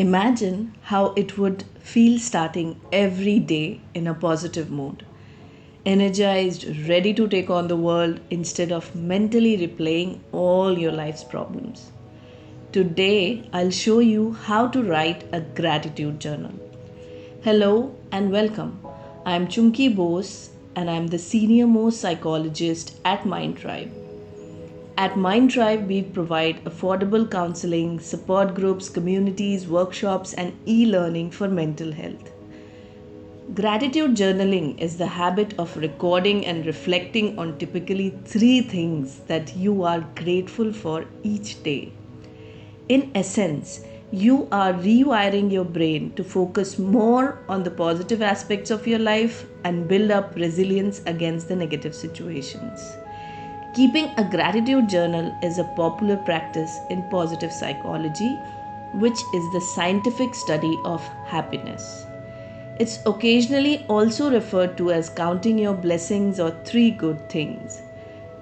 Imagine how it would feel starting every day in a positive mood, energized, ready to take on the world instead of mentally replaying all your life's problems. Today, I'll show you how to write a gratitude journal. Hello and welcome. I'm Chumki Bose and I'm the senior most psychologist at MindTribe. At MindTribe, we provide affordable counseling, support groups, communities, workshops, and e learning for mental health. Gratitude journaling is the habit of recording and reflecting on typically three things that you are grateful for each day. In essence, you are rewiring your brain to focus more on the positive aspects of your life and build up resilience against the negative situations. Keeping a gratitude journal is a popular practice in positive psychology, which is the scientific study of happiness. It's occasionally also referred to as counting your blessings or three good things.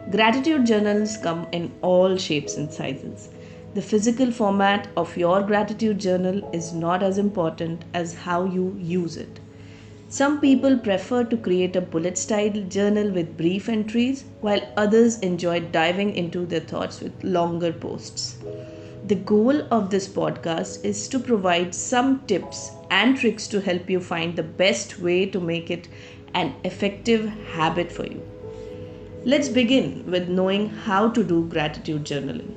Gratitude journals come in all shapes and sizes. The physical format of your gratitude journal is not as important as how you use it. Some people prefer to create a bullet style journal with brief entries, while others enjoy diving into their thoughts with longer posts. The goal of this podcast is to provide some tips and tricks to help you find the best way to make it an effective habit for you. Let's begin with knowing how to do gratitude journaling.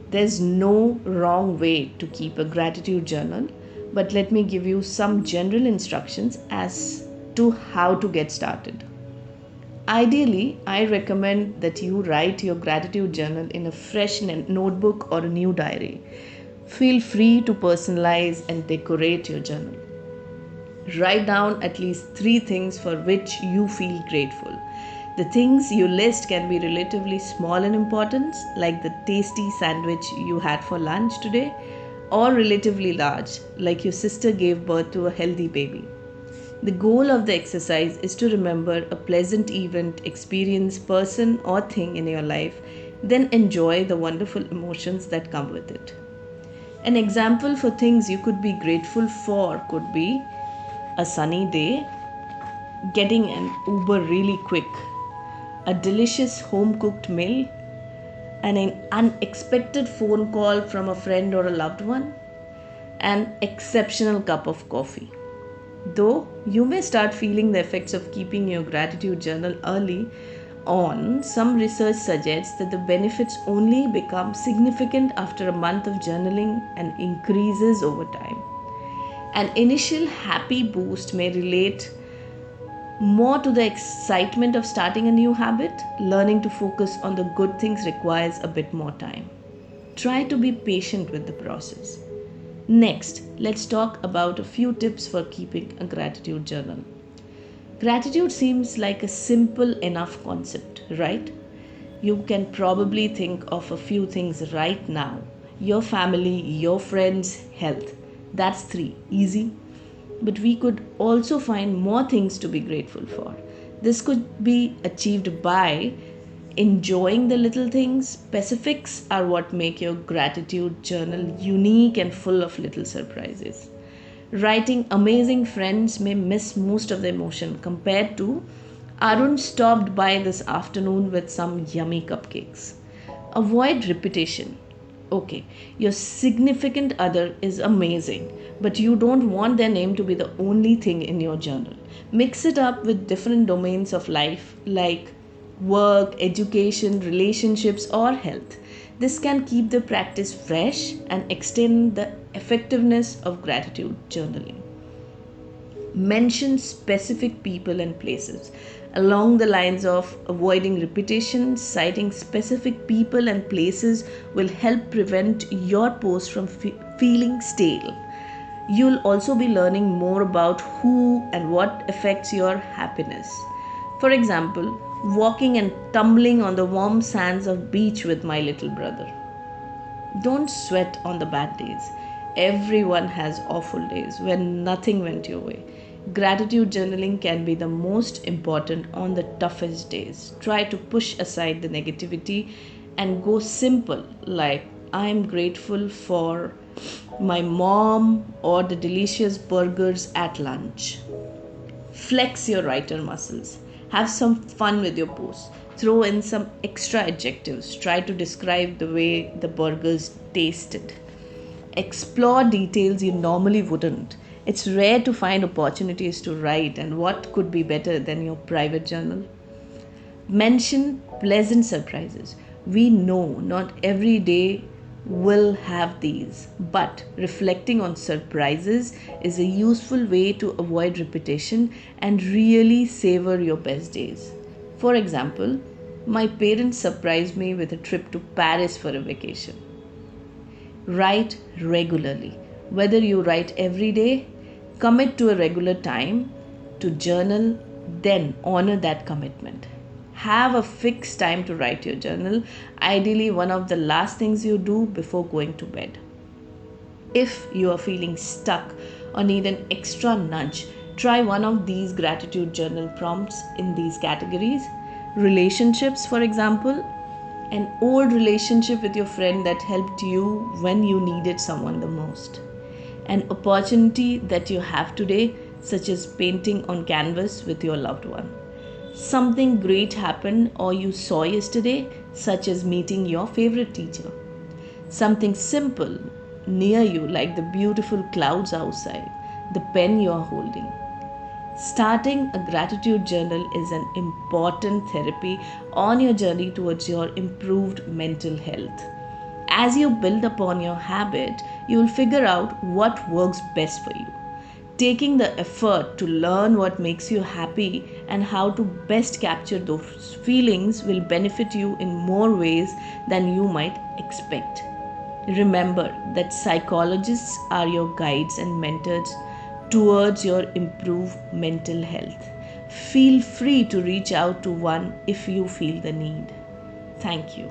There's no wrong way to keep a gratitude journal, but let me give you some general instructions as to how to get started. Ideally, I recommend that you write your gratitude journal in a fresh notebook or a new diary. Feel free to personalize and decorate your journal. Write down at least three things for which you feel grateful. The things you list can be relatively small in importance, like the tasty sandwich you had for lunch today, or relatively large, like your sister gave birth to a healthy baby. The goal of the exercise is to remember a pleasant event, experience, person, or thing in your life, then enjoy the wonderful emotions that come with it. An example for things you could be grateful for could be a sunny day, getting an Uber really quick, a delicious home cooked meal, and an unexpected phone call from a friend or a loved one, an exceptional cup of coffee. Though you may start feeling the effects of keeping your gratitude journal early on, some research suggests that the benefits only become significant after a month of journaling and increases over time. An initial happy boost may relate more to the excitement of starting a new habit. Learning to focus on the good things requires a bit more time. Try to be patient with the process. Next, let's talk about a few tips for keeping a gratitude journal. Gratitude seems like a simple enough concept, right? You can probably think of a few things right now: your family, your friends, health. That's three. Easy. But we could also find more things to be grateful for. This could be achieved by enjoying the little things. Specifics are what make your gratitude journal unique and full of little surprises. Writing amazing friends may miss most of the emotion compared to Arun stopped by this afternoon with some yummy cupcakes. Avoid repetition. Okay, your significant other is amazing, but you don't want their name to be the only thing in your journal. Mix it up with different domains of life like work, education, relationships, or health. This can keep the practice fresh and extend the effectiveness of gratitude journaling. Mention specific people and places. Along the lines of avoiding repetition, citing specific people and places will help prevent your post from feeling stale. You'll also be learning more about who and what affects your happiness. For example, walking and tumbling on the warm sands of beach with my little brother. Don't sweat on the bad days. Everyone has awful days when nothing went your way. Gratitude journaling can be the most important on the toughest days. Try to push aside the negativity and go simple, like I am grateful for my mom, or the delicious burgers at lunch. Flex your writer muscles. Have some fun with your posts. Throw in some extra adjectives. Try to describe the way the burgers tasted. Explore details you normally wouldn't. It's rare to find opportunities to write, and what could be better than your private journal? Mention pleasant surprises. We know not every day will have these, but reflecting on surprises is a useful way to avoid repetition and really savor your best days. For example, my parents surprised me with a trip to Paris for a vacation. Write regularly. Whether you write every day, commit to a regular time to journal, then honor that commitment. Have a fixed time to write your journal, ideally, one of the last things you do before going to bed. If you are feeling stuck or need an extra nudge, try one of these gratitude journal prompts in these categories. Relationships, for example, an old relationship with your friend that helped you when you needed someone the most. An opportunity that you have today, such as painting on canvas with your loved one. Something great happened or you saw yesterday, such as meeting your favorite teacher. Something simple near you, like the beautiful clouds outside, the pen you are holding. Starting a gratitude journal is an important therapy on your journey towards your improved mental health. As you build upon your habit, you will figure out what works best for you. Taking the effort to learn what makes you happy and how to best capture those feelings will benefit you in more ways than you might expect. Remember that psychologists are your guides and mentors towards your improved mental health. Feel free to reach out to one if you feel the need. Thank you.